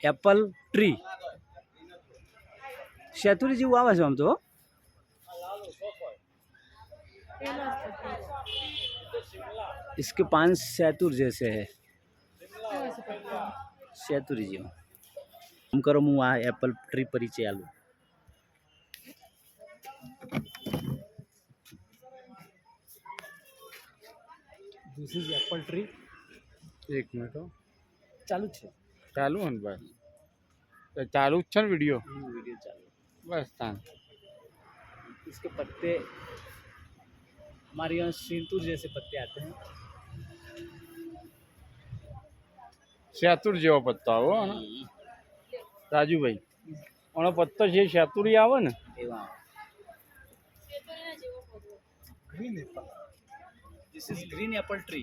Apple tree શેતુરી જેવું આવે છે આમ તો इसके पान शैतूर जैसे है शैतूरी जी हम करो मु आ एप्पल ट्री परिचय आलू दिस इज एप्पल ट्री एक मिनट हो चालू छे चालू है बस तो चालू है वीडियो वीडियो चालू बस तान इसके पत्ते हमारे यहाँ शैतूर जैसे पत्ते आते हैं शैतूर जेવો पत्तो आवो ने राजू भाई ओनो पत्तो जे शैतूरी आवे ने एवा green Apple this is green Apple tree